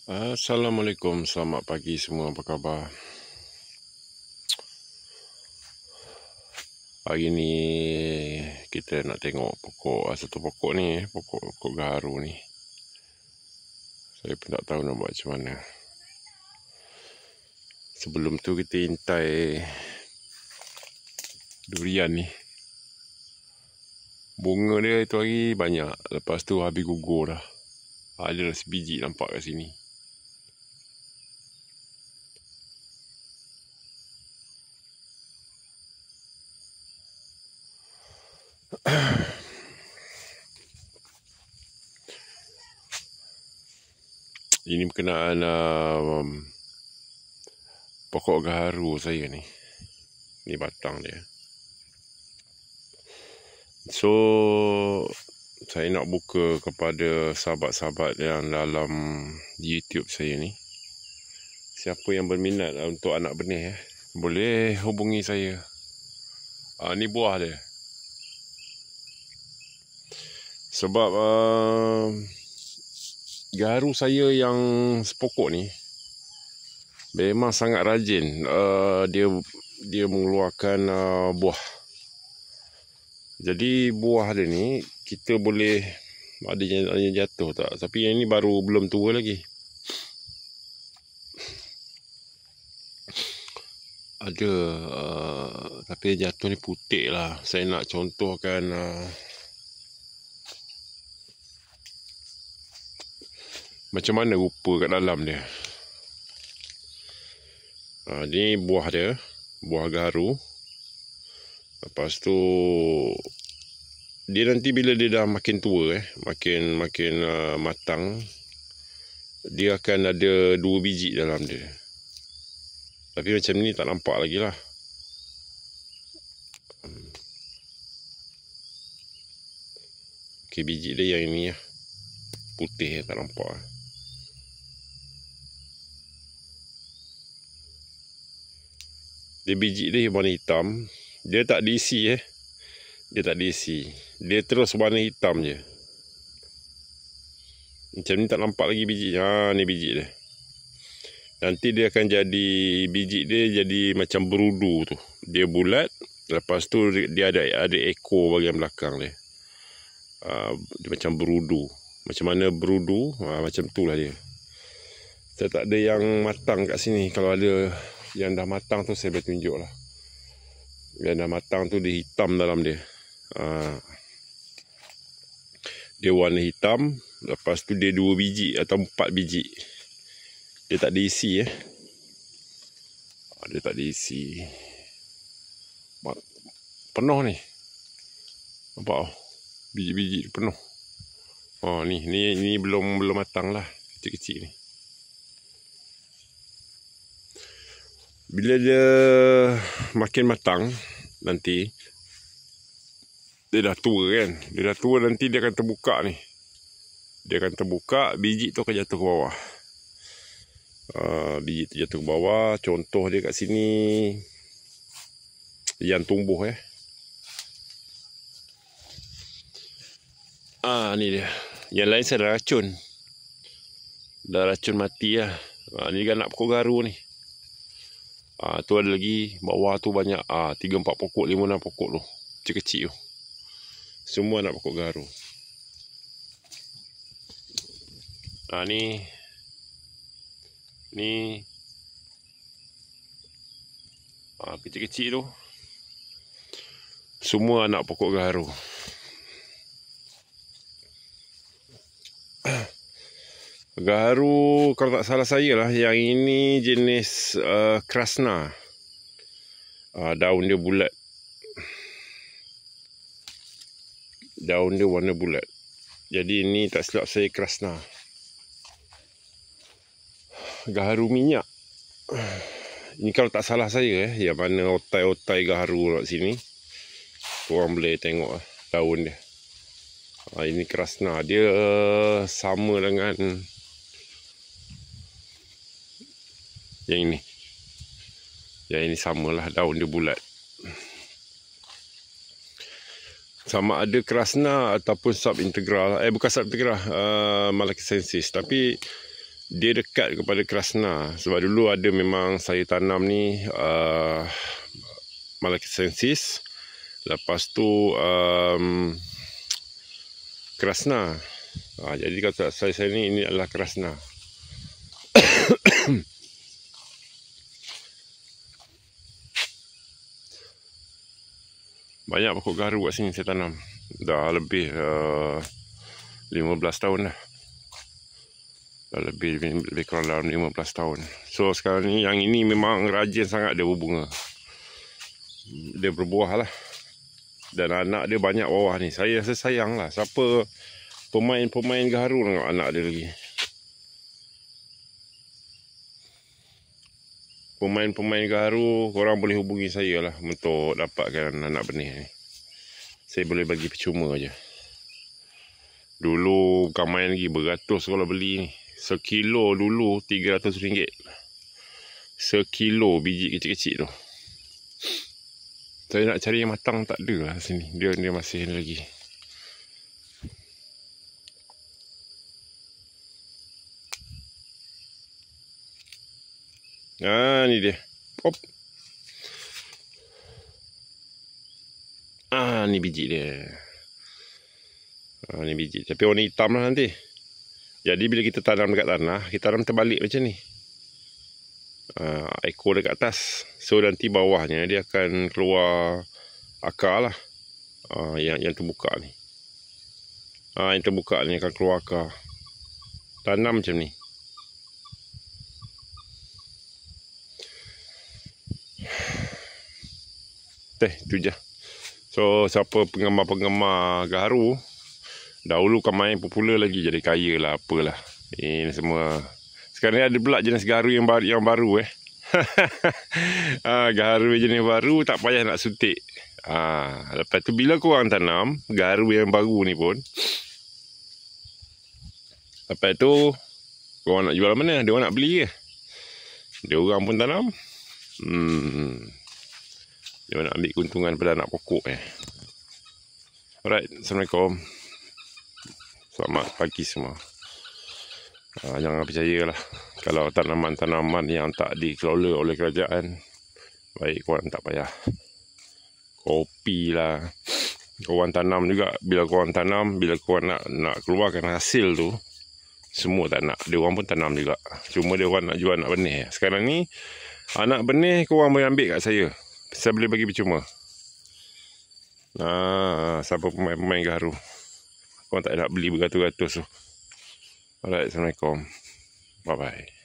Assalamualaikum, selamat pagi semua, apa khabar? Hari ni kita nak tengok satu pokok ni, pokok gaharu ni. Saya pun tak tahu nak buat macam mana. Sebelum tu kita intai durian ni. Bunga dia itu hari banyak, lepas tu habis gugur dah. Ada dah sebiji nampak kat sini. Ini berkenaan pokok gaharu saya ni. Ni batang dia. So, saya nak buka kepada sahabat-sahabat yang dalam YouTube saya ni. Siapa yang berminat untuk anak benih, boleh hubungi saya. Ni buah dia. Sebab gaharu saya yang sepokok ni memang sangat rajin. Dia mengeluarkan buah. Jadi buah dia ni kita boleh ada yang jatuh tak. Tapi yang ni baru belum tua lagi. Ada tapi yang jatuh ni putih lah. Saya nak contohkan macam mana rupa kat dalam dia. Ni buah dia, buah gaharu. Lepas tu dia nanti bila dia dah makin tua makin matang, dia akan ada 2 biji dalam dia. Tapi macam ni tak nampak lagi lah. Okey, biji dia yang ini lah. Putih tak nampak. Dia biji dia warna hitam. Dia tak diisi Dia tak diisi. Dia terus warna hitam je. Macam ni tak nampak lagi biji. Ni biji dia. Nanti dia akan jadi, biji dia jadi macam berudu tu. Dia bulat. Lepas tu dia ada ekor bahagian belakang dia. Dia macam berudu. Macam mana berudu, macam tu lah dia. Saya tak ada yang matang kat sini. Kalau ada yang dah matang tu saya boleh tunjuk lah. Yang dah matang tu dia hitam dalam dia. Dia warna hitam. Lepas tu dia 2 biji atau 4 biji. Dia tak diisi Dia tak diisi. Penuh ni. Nampak biji-biji penuh. Ni belum matang lah. Kecil-kecil ni. Bila dia makin matang nanti, dia dah tua kan. Dia dah tua nanti dia akan terbuka ni. Dia akan terbuka, biji tu akan jatuh ke bawah. Biji tu jatuh ke bawah. Contoh dia kat sini yang tumbuh ni dia. Yang lain saya dah racun. Dah racun mati lah. Ni kan nak pokok gaharu ni. Tu ada lagi. Bawah tu banyak. 3-4 pokok, 5-6 pokok tu. Kecil-kecil tu. Semua nak pokok gaharu. Ni kecil-kecil tu. Semua anak pokok gaharu. Gaharu kalau tak salah saya lah, yang ini jenis krasna. Daun dia bulat. Daun dia warna bulat. Jadi ini tak silap saya krasna. Gaharu minyak. Ini kalau tak salah saya yang mana otai-otai gaharu kat sini. Korang boleh tengok daun dia. Ini krasna. Dia sama dengan yang ini. Yang ini samalah, daun dia bulat. Sama ada krasna ataupun subintegral. Bukan subintegral, malakisensis. Tapi dia dekat kepada krasna. Sebab dulu ada memang saya tanam ni Malacensis. Lepas tu krasna. Jadi kata saya ni, ini adalah krasna. Banyak pokok gaharu kat sini saya tanam. Dah lebih 15 tahun dah. Dah lebih kurang dalam 15 tahun. So sekarang ni, yang ini memang rajin sangat dia berbunga. Dia berbuah lah. Dan anak dia banyak bawah ni. Saya rasa sayang lah. Siapa pemain gaharu tengok anak dia lagi. Pemain gaharu, korang boleh hubungi saya lah untuk dapatkan anak benih ni. Saya boleh bagi percuma je. Dulu bukan main lagi, beratus kalau beli ni. Sekilo dulu RM300. Sekilo biji kecil-kecil tu. Saya nak cari yang matang tak ada lah sini. Dia masih ni lagi. Ni dia. Hop. Ni biji dia. Ni biji. Tapi warna hitam lah nanti. Jadi bila kita tanam dekat tanah, kita tanam terbalik macam ni. Ekor dekat atas. So nanti bawahnya dia akan keluar akar lah. Yang terbuka ni. Yang terbuka ni akan keluar akar. Tanam macam ni. Itu je. So siapa penggemar-penggemar gaharu, dahulu kan main popular lagi, jadi kaya lah apalah. Ini semua. Sekarang ni ada pula jenis gaharu yang baru gaharu jenis baru, tak payah nak suntik. Lepas tu bila korang tanam gaharu yang baru ni pun, lepas tu korang nak jual mana? Dia orang nak beli ke? Dia orang pun tanam. Dia nak ambil keuntungan pada anak pokok Alright, Assalamualaikum. Selamat pagi semua. Jangan percayalah kalau tanaman-tanaman yang tak dikelola oleh kerajaan. Baik, korang tak payah. Kopi lah, korang tanam juga. Bila korang tanam, bila korang nak keluarkan hasil tu, semua tak nak. Dia orang pun tanam juga. Cuma dia orang nak jual anak benih. Sekarang ni anak benih korang boleh ambil kat saya. Saya boleh bagi percuma. Siapa pemain gaharu, korang tak nak beli beratus-ratus tu. Alright, Assalamualaikum. Bye-bye.